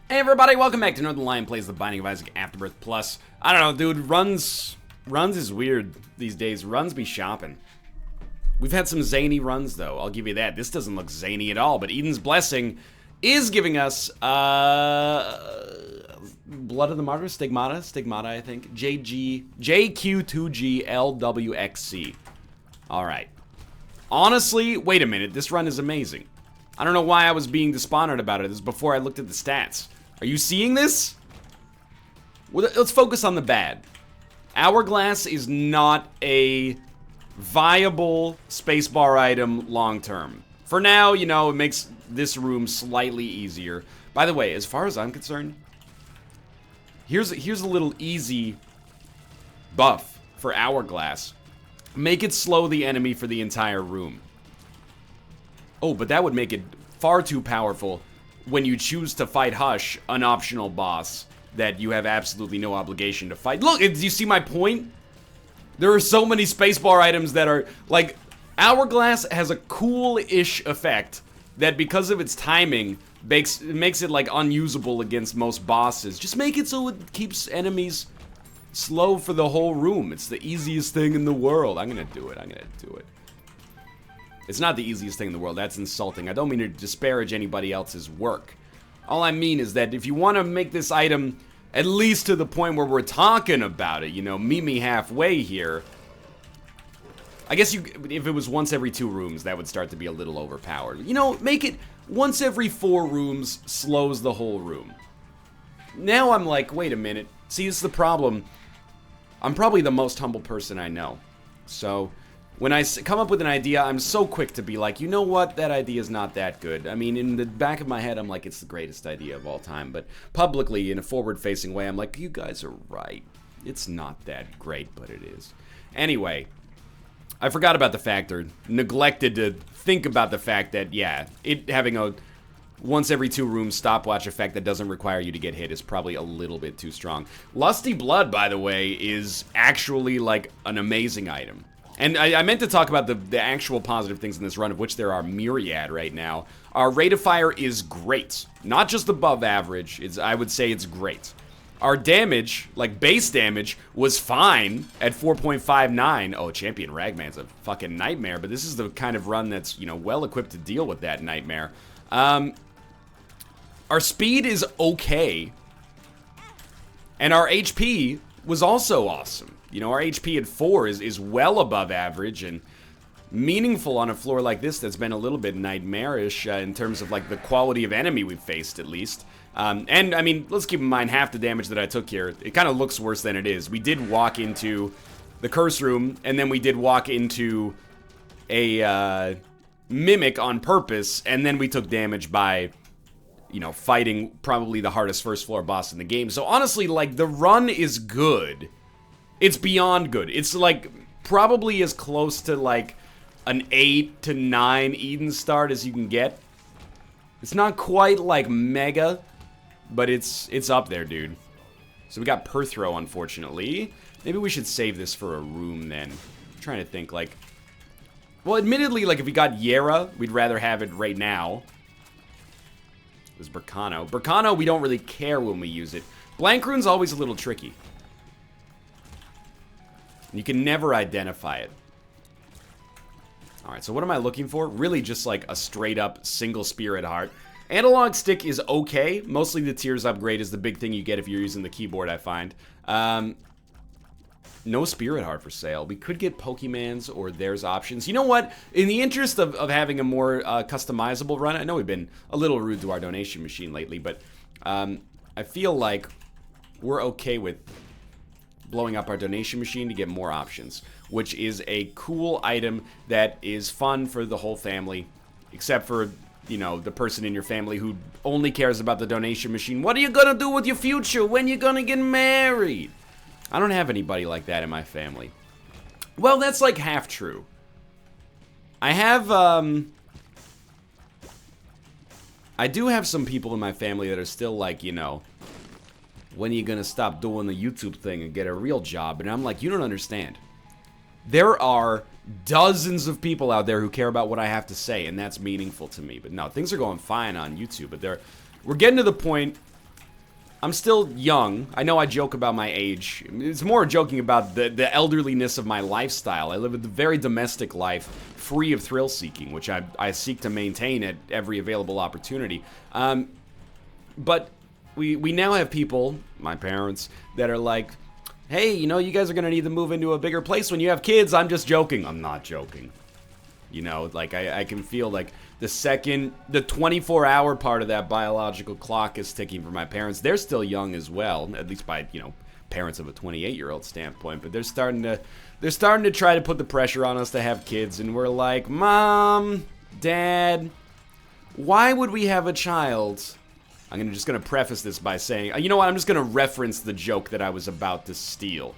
Hey everybody, welcome back to Northernlion Plays The Binding of Isaac Afterbirth Plus. I don't know, dude, runs is weird these days. Runs be shopping. We've had some zany runs, though, I'll give you that. This doesn't look zany at all, but Eden's Blessing is giving us, Blood of the Martyr? Stigmata, I think. JQ2GLWXC. Alright. Honestly, wait a minute, this run is amazing. I don't know why I was being despondent about it. This is before I looked at the stats. Are you seeing this? Well, let's focus on the bad. Hourglass is not a viable spacebar item long term. For now, you know, it makes this room slightly easier. By the way, as far as I'm concerned, here's a little easy buff for Hourglass. Make it slow the enemy for the entire room. Oh, but that would make it far too powerful when you choose to fight Hush, an optional boss that you have absolutely no obligation to fight. Look, do you see my point? There are so many spacebar items that are, like, Hourglass has a cool-ish effect that because of its timing, makes it, like, unusable against most bosses. Just make it so it keeps enemies slow for the whole room. It's the easiest thing in the world. I'm gonna do it. It's not the easiest thing in the world. That's insulting. I don't mean to disparage anybody else's work. All I mean is that if you want to make this item at least to the point where we're talking about it, you know, meet me halfway here. I guess if it was once every 2 rooms, that would start to be a little overpowered. You know, make it once every 4 rooms slows the whole room. Now I'm like, wait a minute. See, this is the problem. I'm probably the most humble person I know. So when I come up with an idea, I'm so quick to be like, you know what, that idea is not that good. I mean, in the back of my head, I'm like, it's the greatest idea of all time. But publicly, in a forward-facing way, I'm like, you guys are right. It's not that great, but it is. Anyway, I forgot about the fact, or neglected to think about the fact that, yeah, it having a once every 2 rooms stopwatch effect that doesn't require you to get hit is probably a little bit too strong. Lusty Blood, by the way, is actually, like, an amazing item. And I meant to talk about the actual positive things in this run, of which there are myriad right now. Our rate of fire is great. Not just above average, I would say it's great. Our damage, like base damage, was fine at 4.59. Oh, Champion Ragman's a fucking nightmare, but this is the kind of run that's, you know, well-equipped to deal with that nightmare. Our speed is okay. And our HP was also awesome. You know, our HP at 4 is well above average and meaningful on a floor like this that's been a little bit nightmarish in terms of, like, the quality of enemy we've faced, at least. And, I mean, let's keep in mind half the damage that I took here. It kind of looks worse than it is. We did walk into the curse room, and then we did walk into a mimic on purpose, and then we took damage by, you know, fighting probably the hardest first floor boss in the game. So, honestly, like, the run is good. It's beyond good. It's, like, probably as close to, like, an 8 to 9 Eden start as you can get. It's not quite, like, mega, but it's up there, dude. So we got Perthrow, unfortunately. Maybe we should save this for a room, then. I'm trying to think, like... Well, admittedly, like, if we got Yera, we'd rather have it right now. It was Burkano. Burkano, we don't really care when we use it. Blank Rune's always a little tricky. You can never identify it. Alright, so what am I looking for? Really just like a straight up single Spirit Heart. Analog Stick is okay. Mostly the Tears upgrade is the big thing you get if you're using the keyboard, I find. No Spirit Heart for sale. We could get Pokemans or there's options. You know what? In the interest of having a more customizable run, I know we've been a little rude to our donation machine lately, but I feel like we're okay with blowing up our donation machine to get more options, which is a cool item that is fun for the whole family, except for, you know, the person in your family who only cares about the donation machine. What are you gonna do with your future? When you gonna get married? I don't have anybody like that in my family. Well, that's like half true. I have, I do have some people in my family that are still like, you know, when are you gonna stop doing the YouTube thing and get a real job? And I'm like, you don't understand. There are dozens of people out there who care about what I have to say, and that's meaningful to me. But no, things are going fine on YouTube, but we're getting to the point I'm still young. I know I joke about my age. It's more joking about the elderliness of my lifestyle. I live a very domestic life, free of thrill-seeking, which I seek to maintain at every available opportunity. But we now have people, my parents, that are like, hey, you know, you guys are going to need to move into a bigger place when you have kids. I'm just joking. I'm not joking. You know, like, I can feel like the 24-hour part of that biological clock is ticking for my parents. They're still young as well, at least by, you know, parents of a 28-year-old standpoint. But they're starting to try to put the pressure on us to have kids. And we're like, Mom, Dad, why would we have a child? I'm just going to preface this by saying, you know what, I'm just going to reference the joke that I was about to steal.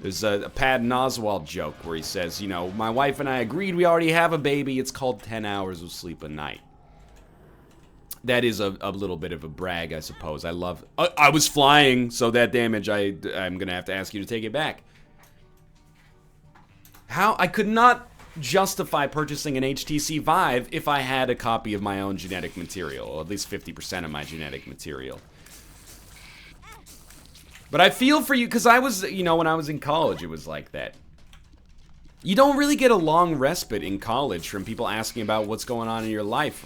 There's a Patton Oswalt joke where he says, you know, my wife and I agreed we already have a baby. It's called 10 hours of sleep a night. That is a little bit of a brag, I suppose. I was flying, so that damage, I'm going to have to ask you to take it back. I could not justify purchasing an HTC Vive if I had a copy of my own genetic material, or at least 50% of my genetic material. But I feel for you, because I was, you know, when I was in college, it was like that. You don't really get a long respite in college from people asking about what's going on in your life.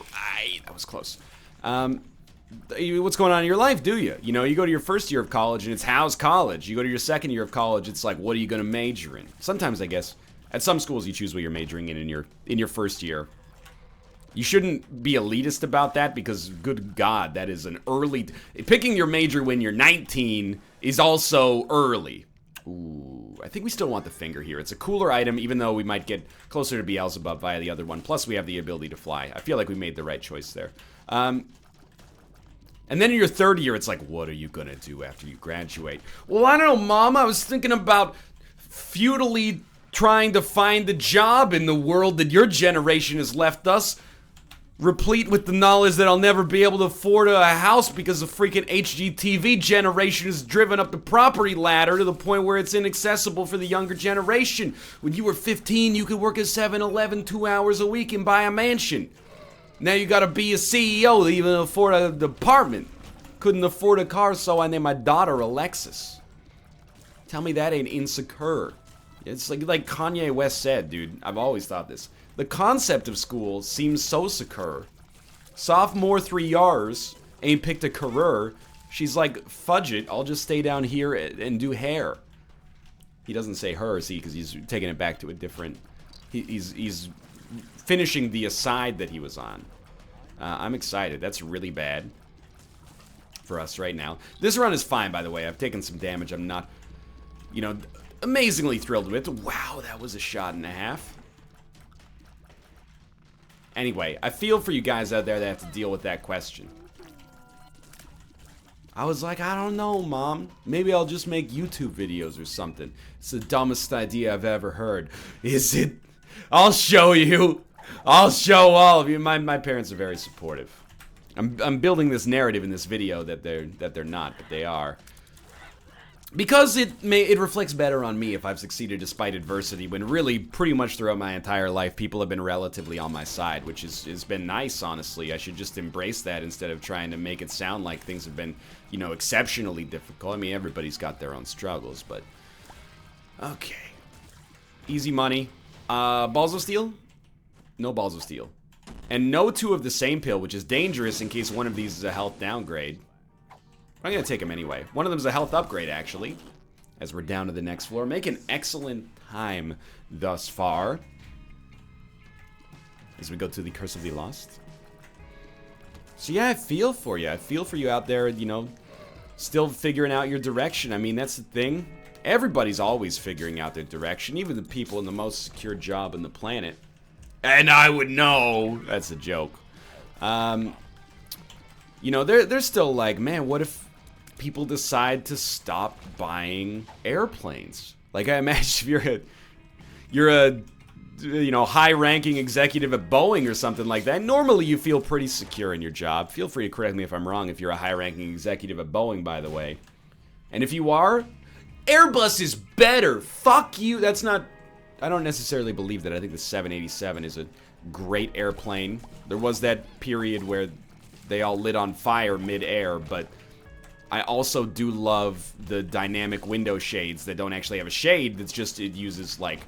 That was close. What's going on in your life, do you? You know, you go to your first year of college, and it's how's college? You go to your second year of college, it's like, what are you going to major in? Sometimes, I guess, at some schools, you choose what you're majoring in your first year. You shouldn't be elitist about that because, good God, that is an early... Picking your major when you're 19 is also early. Ooh, I think we still want the finger here. It's a cooler item, even though we might get closer to Beelzebub via the other one. Plus, we have the ability to fly. I feel like we made the right choice there. And then in your third year, it's like, what are you going to do after you graduate? Well, I don't know, Mom. I was thinking about futilely trying to find a job in the world that your generation has left us, replete with the knowledge that I'll never be able to afford a house because the freaking HGTV generation has driven up the property ladder to the point where it's inaccessible for the younger generation. When you were 15, you could work at 7-Eleven 2 hours a week and buy a mansion. Now you gotta be a CEO to even afford an apartment. Couldn't afford a car, so I named my daughter Alexis. Tell me that ain't insecure. It's like Kanye West said, dude. I've always thought this. The concept of school seems so secure. Sophomore 3 years ain't picked a career. She's like, fudge it, I'll just stay down here and do hair. He doesn't say her, see, because he's taking it back to a different... He's finishing the aside that he was on. I'm excited. That's really bad for us right now. This run is fine, by the way. I've taken some damage. I'm not, you know, amazingly thrilled with it. Wow, that was a shot and a half. Anyway, I feel for you guys out there that have to deal with that question. I was like, I don't know, Mom. Maybe I'll just make YouTube videos or something. It's the dumbest idea I've ever heard. Is it? I'll show you. I'll show all of you. My parents are very supportive. I'm building this narrative in this video that they're not, but they are. Because it reflects better on me if I've succeeded despite adversity, when really pretty much throughout my entire life people have been relatively on my side, which has been nice, honestly. I should just embrace that instead of trying to make it sound like things have been, you know, exceptionally difficult. I mean, everybody's got their own struggles, but okay. Easy money. Balls of Steel? No Balls of Steel. And no two of the same pill, which is dangerous in case one of these is a health downgrade. I'm gonna take them anyway. One of them is a health upgrade, actually. As we're down to the next floor. Making excellent time thus far. As we go to the Curse of the Lost. So yeah, I feel for you. I feel for you out there, you know, still figuring out your direction. I mean, that's the thing. Everybody's always figuring out their direction. Even the people in the most secure job on the planet. And I would know. That's a joke. You know, they're still like, man, what if people decide to stop buying airplanes? Like, I imagine if you're a you know, high-ranking executive at Boeing or something like that. Normally, you feel pretty secure in your job. Feel free to correct me if I'm wrong. If you're a high-ranking executive at Boeing, by the way, and if you are, Airbus is better. Fuck you. That's not. I don't necessarily believe that. I think the 787 is a great airplane. There was that period where they all lit on fire mid-air, but I also do love the dynamic window shades that don't actually have a shade. That's just, it uses like,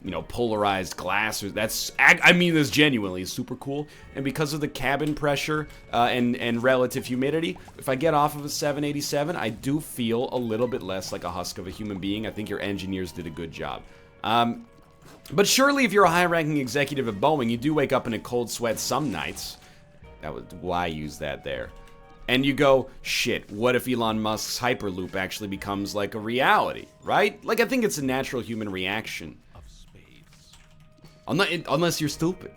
you know, polarized glass. That's, I mean this genuinely, super cool. And because of the cabin pressure and relative humidity, if I get off of a 787, I do feel a little bit less like a husk of a human being. I think your engineers did a good job. But surely if you're a high-ranking executive at Boeing, you do wake up in a cold sweat some nights. That was why I use that there. And you go, shit, what if Elon Musk's Hyperloop actually becomes like a reality, right? Like, I think it's a natural human reaction. Unless you're stupid.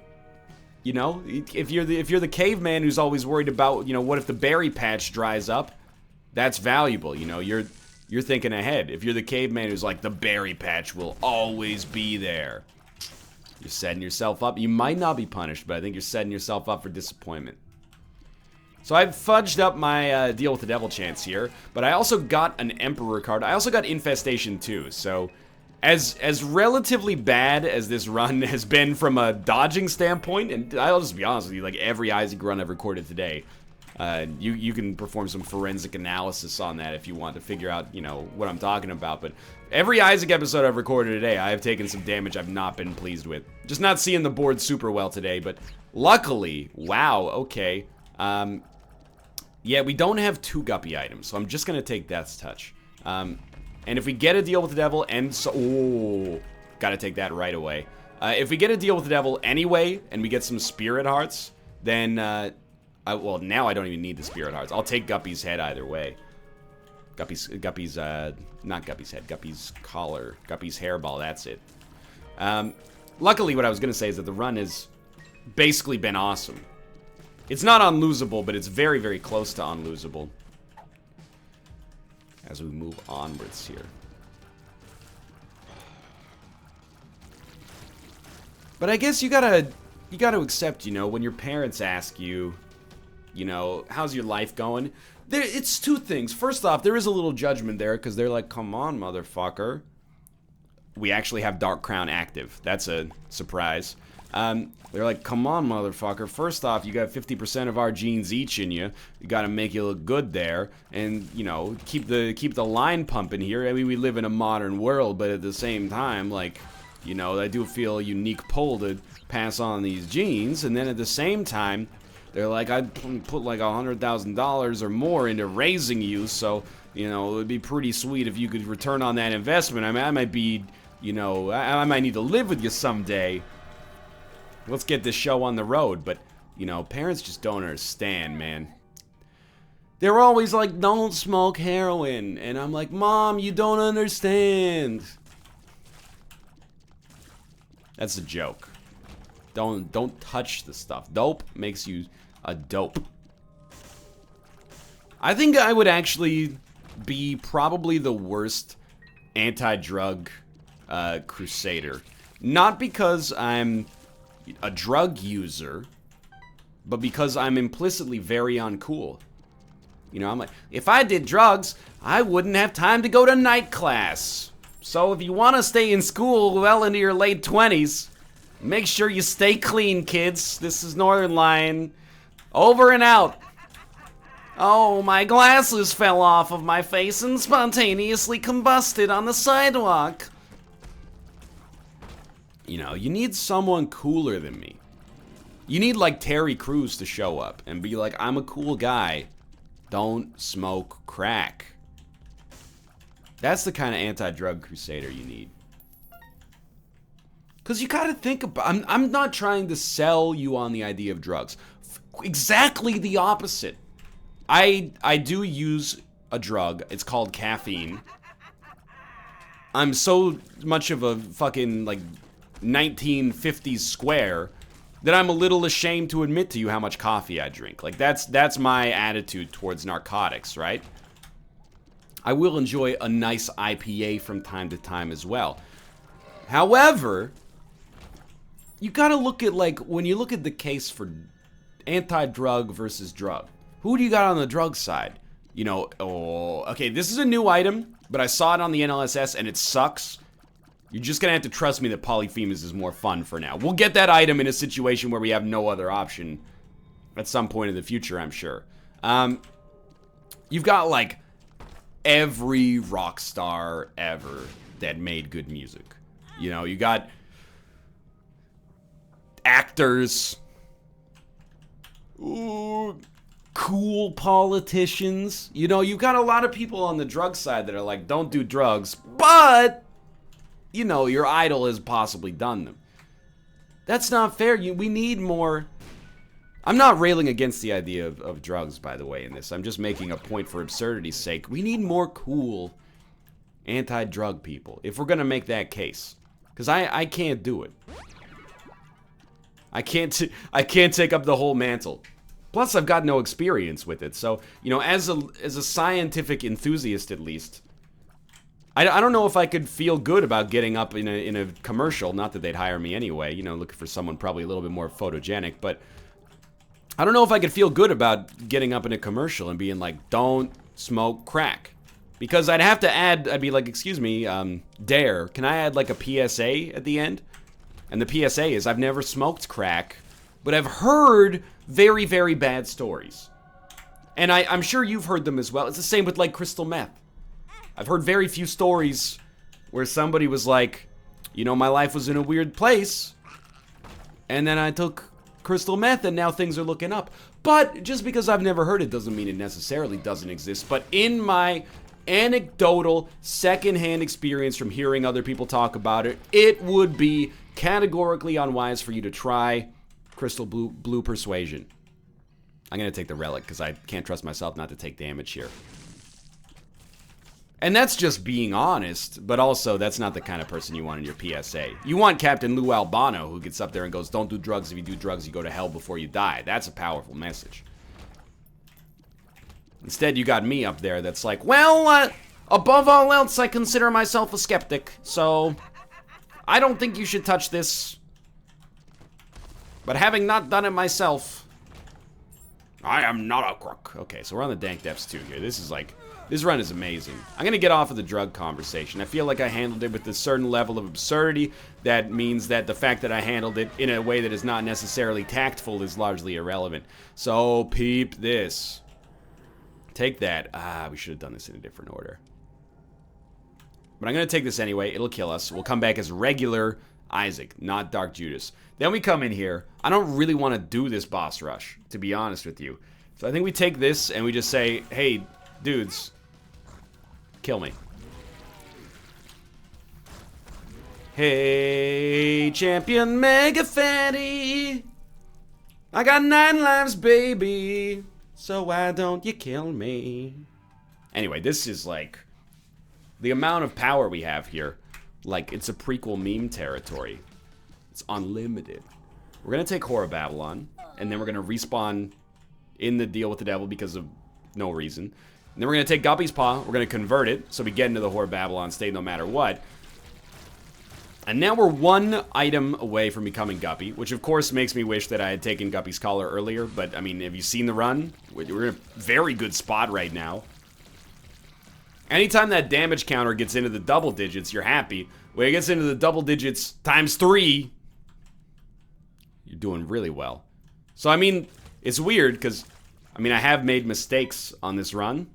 You know? If you're the caveman who's always worried about, you know, what if the berry patch dries up? That's valuable, you know? You're thinking ahead. If you're the caveman who's like, the berry patch will always be there, you're setting yourself up. You might not be punished, but I think you're setting yourself up for disappointment. So I've fudged up my deal with the devil chance here, but I also got an Emperor card. I also got Infestation too, so as relatively bad as this run has been from a dodging standpoint, and I'll just be honest with you, like every Isaac run I've recorded today, you can perform some forensic analysis on that if you want to figure out, you know, what I'm talking about, but every Isaac episode I've recorded today, I have taken some damage I've not been pleased with. Just not seeing the board super well today, but luckily, wow, okay. Yeah, we don't have 2 Guppy items, so I'm just gonna take Death's Touch. And if we get a deal with the devil and so... Ooh, gotta take that right away. If we get a deal with the devil anyway, and we get some Spirit Hearts, then, well, now I don't even need the Spirit Hearts. I'll take Guppy's head either way. Guppy's, not Guppy's head, Guppy's collar, Guppy's hairball, that's it. Luckily, what I was gonna say is that the run has basically been awesome. It's not unlosable, but it's very, very close to unlosable. As we move onwards here. But I guess you gotta accept, you know, when your parents ask you, you know, how's your life going? It's 2 things. First off, there is a little judgment there, because they're like, come on, motherfucker. We actually have Dark Crown active. That's a surprise. They're like, come on, motherfucker. First off, you got 50% of our genes each in you. You gotta make you look good there. And, you know, keep the line pumping here. I mean, we live in a modern world, but at the same time, like, you know, I do feel a unique pull to pass on these genes. And then at the same time, they're like, I'd put like $100,000 or more into raising you. So, you know, it would be pretty sweet if you could return on that investment. I mean, I might be, you know, I might need to live with you someday. Let's get this show on the road, but, you know, parents just don't understand, man. They're always like, don't smoke heroin, and I'm like, Mom, you don't understand. That's a joke. Don't touch the stuff. Dope makes you a dope. I think I would actually be probably the worst anti-drug crusader. Not because I'm a drug user, but because I'm implicitly very uncool. You know, I'm like, if I did drugs, I wouldn't have time to go to night class. So if you want to stay in school well into your late 20s, make sure you stay clean, kids. This is Northernlion. Over and out. Oh, my glasses fell off of my face and spontaneously combusted on the sidewalk. You know, you need someone cooler than me. You need, like, Terry Crews to show up and be like, I'm a cool guy. Don't smoke crack. That's the kind of anti-drug crusader you need. Because you gotta think about... I'm not trying to sell you on the idea of drugs. Exactly the opposite. I do use a drug. It's called caffeine. I'm so much of a fucking, like... 1950s square that I'm a little ashamed to admit to you how much coffee I drink. Like, that's my attitude towards narcotics, right? I will enjoy a nice IPA from time to time as well. However, you gotta look at, like, when you look at the case for anti-drug versus drug, who do you got on the drug side? You know, oh, okay, this is a new item, but I saw it on the NLSS and it sucks. You're just gonna have to trust me that Polyphemus is more fun for now. We'll get that item in a situation where we have no other option at some point in the future, I'm sure. You've got, like, every rock star ever that made good music. You know, you got actors, cool politicians. You know, you've got a lot of people on the drug side that are like, don't do drugs, but, you know, your idol has possibly done them. That's not fair. We need more. I'm not railing against the idea of drugs, by the way, in this. I'm just making a point for absurdity's sake. We need more cool anti-drug people, if we're going to make that case. Because I can't do it. I can't take up the whole mantle. Plus, I've got no experience with it. So, you know, as a scientific enthusiast, at least, I don't know if I could feel good about getting up in a commercial. Not that they'd hire me anyway. You know, looking for someone probably a little bit more photogenic. But I don't know if I could feel good about getting up in a commercial and being like, don't smoke crack. Because I'd be like, excuse me, Dare, can I add like a PSA at the end? And the PSA is, I've never smoked crack, but I've heard very, very bad stories. And I'm sure you've heard them as well. It's the same with like crystal meth. I've heard very few stories where somebody was like, you know, my life was in a weird place, and then I took crystal meth, and now things are looking up. But just because I've never heard it doesn't mean it necessarily doesn't exist. But in my anecdotal, secondhand experience from hearing other people talk about it, it would be categorically unwise for you to try crystal blue persuasion. I'm going to take the relic because I can't trust myself not to take damage here. And that's just being honest, but also that's not the kind of person you want in your PSA. You want Captain Lou Albano, who gets up there and goes, don't do drugs. If you do drugs, you go to hell before you die. That's a powerful message. Instead, you got me up there that's like, well, above all else, I consider myself a skeptic, so I don't think you should touch this. But having not done it myself, I am not a crook. Okay, so we're on the Dank Depths 2 here. This run is amazing. I'm going to get off of the drug conversation. I feel like I handled it with a certain level of absurdity. That means that the fact that I handled it in a way that is not necessarily tactful is largely irrelevant. So, peep this. Take that. We should have done this in a different order. But I'm going to take this anyway. It'll kill us. We'll come back as regular Isaac, not Dark Judas. Then we come in here. I don't really want to do this boss rush, to be honest with you. So I think we take this and we just say, hey, dudes, kill me. Hey, champion mega fatty. I got 9 lives, baby. So why don't you kill me? Anyway, this is like the amount of power we have here. Like, it's a prequel meme territory. It's unlimited. We're going to take Horror Babylon, and then we're going to respawn in the deal with the devil because of no reason. And then we're going to take Guppy's Paw. We're going to convert it, so we get into the Horror Babylon state no matter what. And now we're 1 item away from becoming Guppy, which of course makes me wish that I had taken Guppy's Collar earlier. But, I mean, have you seen the run? We're in a very good spot right now. Anytime that damage counter gets into the double digits, you're happy. When it gets into the double digits times 3, you're doing really well. So, I mean, it's weird because, I mean, I have made mistakes on this run.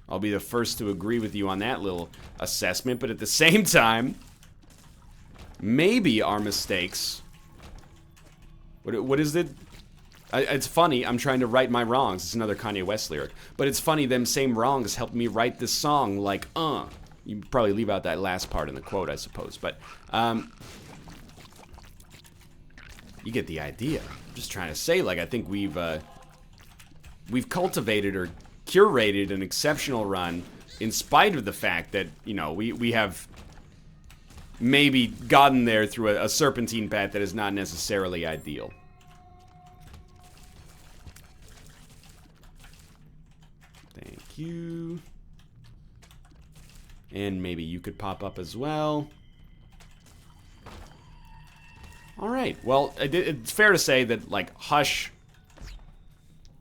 I'll be the first to agree with you on that little assessment. But at the same time, maybe our mistakes... What is it? It's funny, I'm trying to right my wrongs. It's another Kanye West lyric. But it's funny, them same wrongs helped me write this song like, You probably leave out that last part in the quote, I suppose. But, you get the idea. I'm just trying to say, like, I think we've cultivated or curated an exceptional run in spite of the fact that, you know, we have maybe gotten there through a serpentine path that is not necessarily ideal. Thank you. And maybe you could pop up as well. Alright, well, it's fair to say that, like, Hush...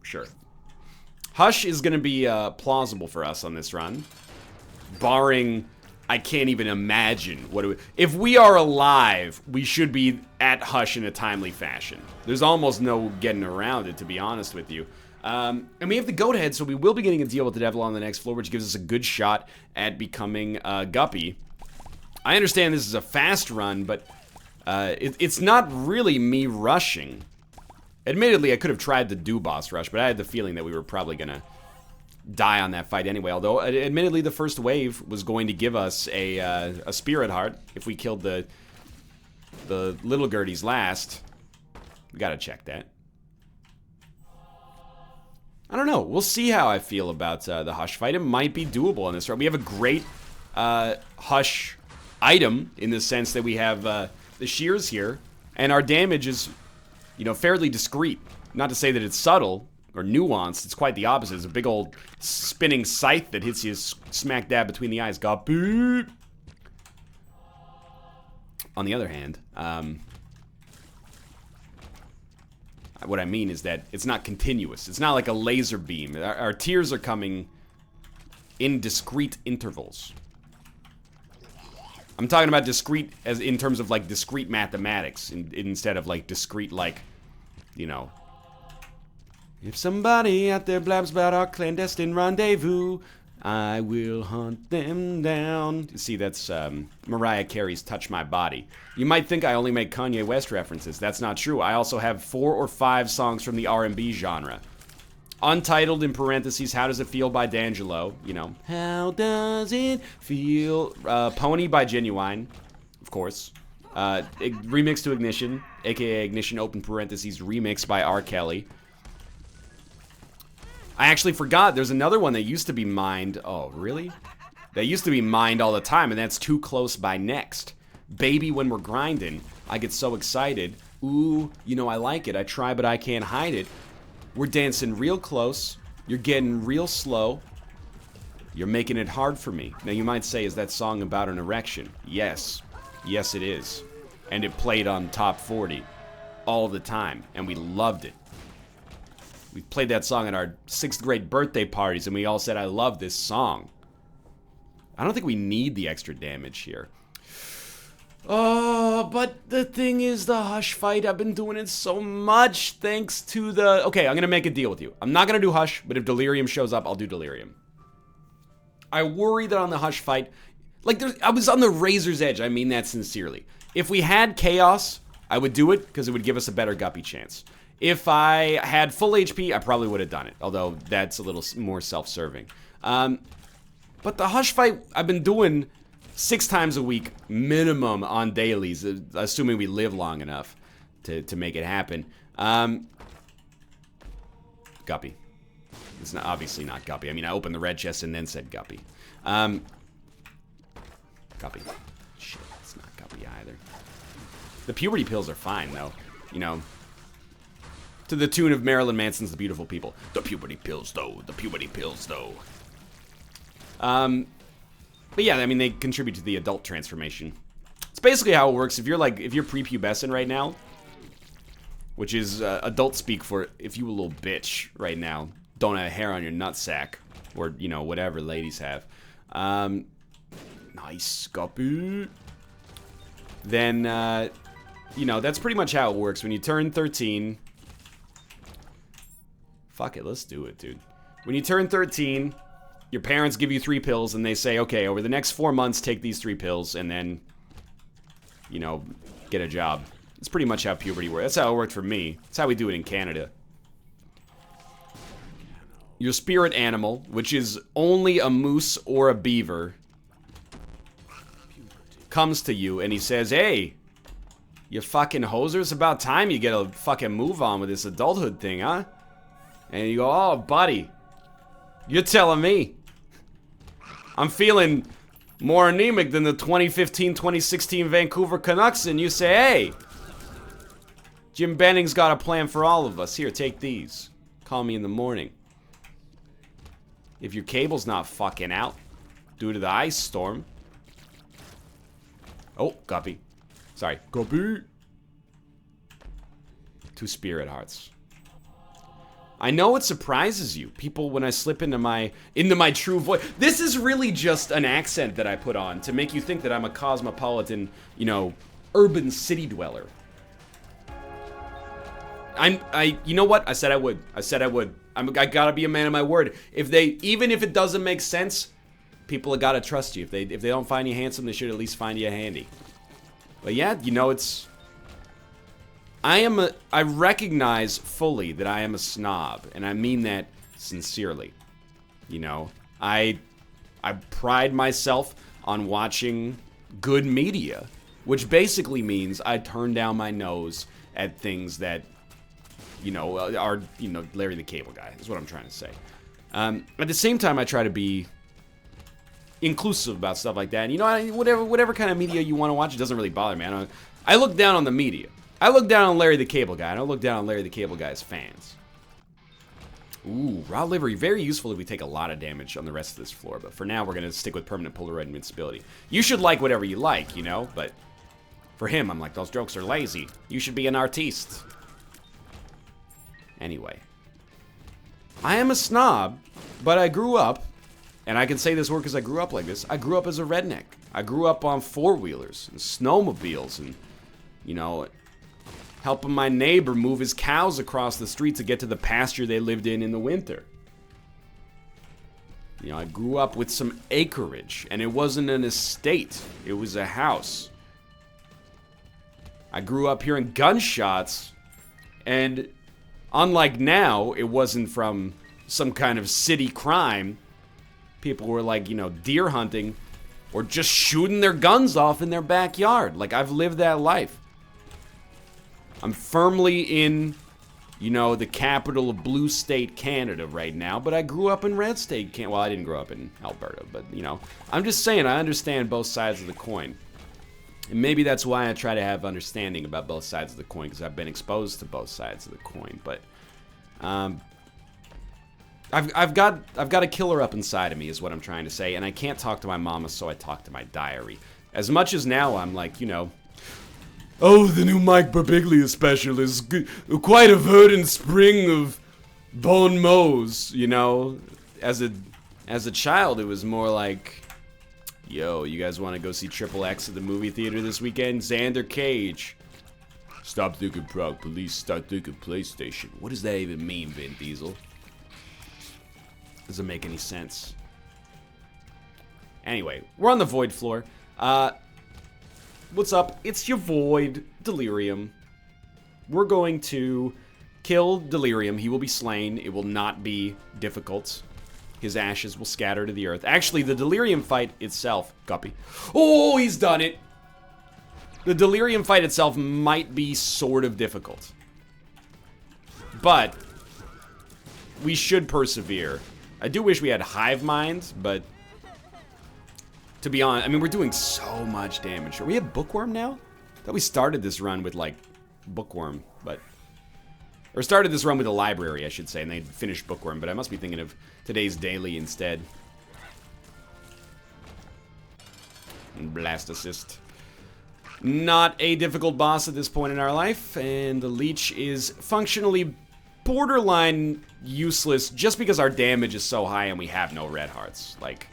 Sure. Hush is going to be plausible for us on this run. Barring... I can't even imagine what it would... If we are alive, we should be at Hush in a timely fashion. There's almost no getting around it, to be honest with you. And we have the goat head, so we will be getting a deal with the devil on the next floor, which gives us a good shot at becoming Guppy. I understand this is a fast run, but it's not really me rushing. Admittedly, I could have tried to do boss rush, but I had the feeling that we were probably gonna die on that fight anyway. Although, admittedly, the first wave was going to give us a spirit heart if we killed the little Gerties last. We gotta check that. I don't know. We'll see how I feel about the Hush fight. It might be doable in this run. We have a great Hush item in the sense that we have the shears here, and our damage is, you know, fairly discreet. Not to say that it's subtle or nuanced. It's quite the opposite. It's a big old spinning scythe that hits you smack dab between the eyes. Guppy. On the other hand, what I mean is that it's not continuous. It's not like a laser beam. Our tears are coming in discrete intervals. I'm talking about discrete as in terms of like discrete mathematics instead of like discrete like, you know. If somebody out there blabs about our clandestine rendezvous, I will hunt them down. You see, that's Mariah Carey's Touch My Body. You might think I only make Kanye West references. That's not true. I also have 4 or 5 songs from the R&B genre. Untitled, in parentheses, How Does It Feel by D'Angelo. You know, How Does It Feel? Pony by Genuine, of course. Remix to Ignition, aka Ignition, open parentheses, remix by R. Kelly. I actually forgot, there's another one that used to be mined. Oh, really? That used to be mined all the time, and that's Too Close by Next. Baby, when we're grinding, I get so excited. Ooh, you know I like it. I try, but I can't hide it. We're dancing real close. You're getting real slow. You're making it hard for me. Now, you might say, is that song about an erection? Yes. Yes, it is. And it played on Top 40 all the time, and we loved it. We played that song at our 6th grade birthday parties, and we all said, I love this song. I don't think we need the extra damage here. Oh, but the thing is, the Hush fight, I've been doing it so much thanks to the... Okay, I'm going to make a deal with you. I'm not going to do Hush, but if Delirium shows up, I'll do Delirium. I worry that on the Hush fight... Like, I was on the razor's edge. I mean that sincerely. If we had Chaos, I would do it, because it would give us a better Guppy chance. If I had full HP, I probably would have done it. Although, that's a little more self-serving. But the Hush fight, I've been doing 6 times a week, minimum, on dailies. Assuming we live long enough to make it happen. Guppy. It's not, obviously not Guppy. I mean, I opened the red chest and then said Guppy. Guppy. Shit, it's not Guppy either. The puberty pills are fine, though. You know... To the tune of Marilyn Manson's The Beautiful People. The puberty pills, though. The puberty pills, though. But yeah, I mean, they contribute to the adult transformation. It's basically how it works. If you're prepubescent right now, which is adult speak for if you a little bitch right now, don't have hair on your nutsack, or, you know, whatever ladies have. Nice, Guppy. Then, you know, that's pretty much how it works. When you turn 13... Fuck it, let's do it, dude. When you turn 13, your parents give you 3 pills, and they say, okay, over the next 4 months, take these 3 pills, and then, you know, get a job. It's pretty much how puberty works. That's how it worked for me. That's how we do it in Canada. Your spirit animal, which is only a moose or a beaver, comes to you, and he says, hey, you fucking hoser, it's about time you get a fucking move on with this adulthood thing, huh? And you go, oh, buddy, you're telling me. I'm feeling more anemic than the 2015-2016 Vancouver Canucks, and you say, hey, Jim Benning's got a plan for all of us. Here, take these. Call me in the morning. If your cable's not fucking out due to the ice storm. Oh, Guppy. Sorry, Guppy. 2 spirit hearts. I know it surprises you, people, when I slip into my true voice. This is really just an accent that I put on to make you think that I'm a cosmopolitan, you know, urban city dweller. You know what? I said I would. I said I would. I gotta be a man of my word. Even if it doesn't make sense, people have gotta trust you. If they don't find you handsome, they should at least find you handy. But yeah, you know, I recognize fully that I am a snob, and I mean that sincerely. You know, I pride myself on watching good media, which basically means I turn down my nose at things that, you know, are, you know, Larry the Cable Guy, is what I'm trying to say. At the same time, I try to be inclusive about stuff like that. And, you know, whatever kind of media you want to watch, it doesn't really bother me. I look down on the media. I look down on Larry the Cable Guy. I don't look down on Larry the Cable Guy's fans. Ooh, raw livery. Very useful if we take a lot of damage on the rest of this floor. But for now, we're going to stick with permanent Polaroid invincibility. You should like whatever you like, you know? But for him, I'm like, those jokes are lazy. You should be an artiste. Anyway. I am a snob, but I grew up, and I can say this word because I grew up like this. I grew up as a redneck. I grew up on four-wheelers and snowmobiles and, you know, helping my neighbor move his cows across the street to get to the pasture they lived in the winter. You know, I grew up with some acreage, and it wasn't an estate. It was a house. I grew up hearing gunshots, and unlike now, it wasn't from some kind of city crime. People were like, you know, deer hunting or just shooting their guns off in their backyard. Like, I've lived that life. I'm firmly in, you know, the capital of blue state Canada right now, but I grew up in red state Canada. Well, I didn't grow up in Alberta, but, you know, I'm just saying I understand both sides of the coin. And maybe that's why I try to have understanding about both sides of the coin, because I've been exposed to both sides of the coin. But I've got a killer up inside of me, is what I'm trying to say, and I can't talk to my mama, so I talk to my diary. As much as now I'm like, you know, oh, the new Mike Birbiglia special is quite a verdant spring of bon mots, you know. As a child, it was more like, yo, you guys want to go see Triple X at the movie theater this weekend? Xander Cage. Stop thinking Prague Police, start thinking PlayStation. What does that even mean, Vin Diesel? Doesn't make any sense. Anyway, we're on the Void floor. What's up? It's your Void, Delirium. We're going to kill Delirium. He will be slain. It will not be difficult. His ashes will scatter to the earth. Actually, the Delirium fight itself... Guppy. Oh, he's done it! The Delirium fight itself might be sort of difficult. But we should persevere. I do wish we had Hive Mind, but to be honest, I mean, we're doing so much damage. We have Bookworm now? I thought we started this run with, like, Bookworm, but... Or started this run with a library, I should say, and they finished Bookworm, but I must be thinking of today's daily instead. And Blast Assist. Not a difficult boss at this point in our life, and the Leech is functionally borderline useless just because our damage is so high and we have no red hearts. Like,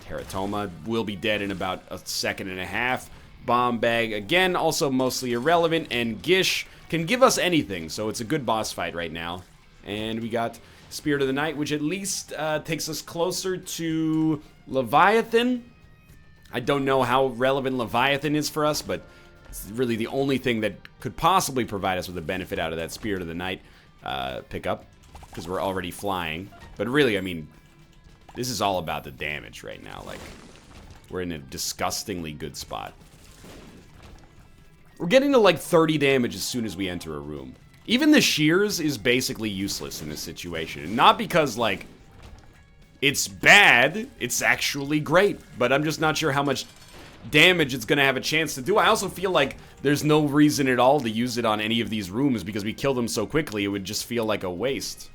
Teratoma will be dead in about a second and a half. Bomb Bag, again, also mostly irrelevant, and Gish can give us anything, so it's a good boss fight right now. And we got Spirit of the Night, which at least takes us closer to Leviathan. I don't know how relevant Leviathan is for us, but it's really the only thing that could possibly provide us with a benefit out of that Spirit of the Night pickup, because we're already flying. But really, I mean, this is all about the damage right now. Like, we're in a disgustingly good spot. We're getting to like 30 damage as soon as we enter a room. Even the shears is basically useless in this situation. And not because, like, it's bad, it's actually great. But I'm just not sure how much damage it's gonna have a chance to do. I also feel like there's no reason at all to use it on any of these rooms because we kill them so quickly, it would just feel like a waste.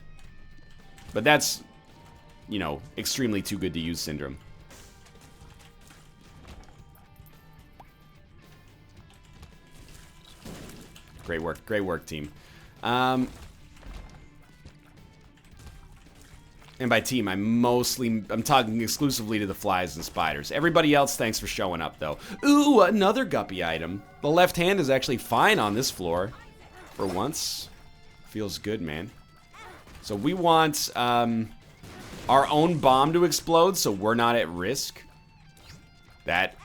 But that's, you know, extremely too good to use syndrome. Great work, team. And by team, I'm talking exclusively to the flies and spiders. Everybody else, thanks for showing up, though. Ooh, another Guppy item. The left hand is actually fine on this floor. For once. Feels good, man. So we want our own bomb to explode so we're not at risk. That.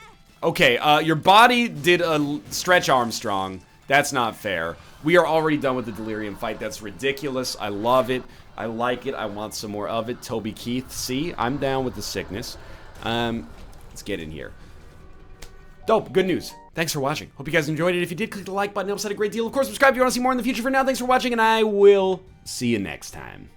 Okay, your body did a Stretch Armstrong. That's not fair. We are already done with the delirium fight. That's ridiculous. I love it. I like it. I want some more of it. Toby Keith, see? I'm down with the sickness. Let's get in here. Dope. Good news. Thanks for watching. Hope you guys enjoyed it. If you did, click the like button. It helps out a great deal. Of course, subscribe if you want to see more in the future. For now, thanks for watching, and I will see you next time.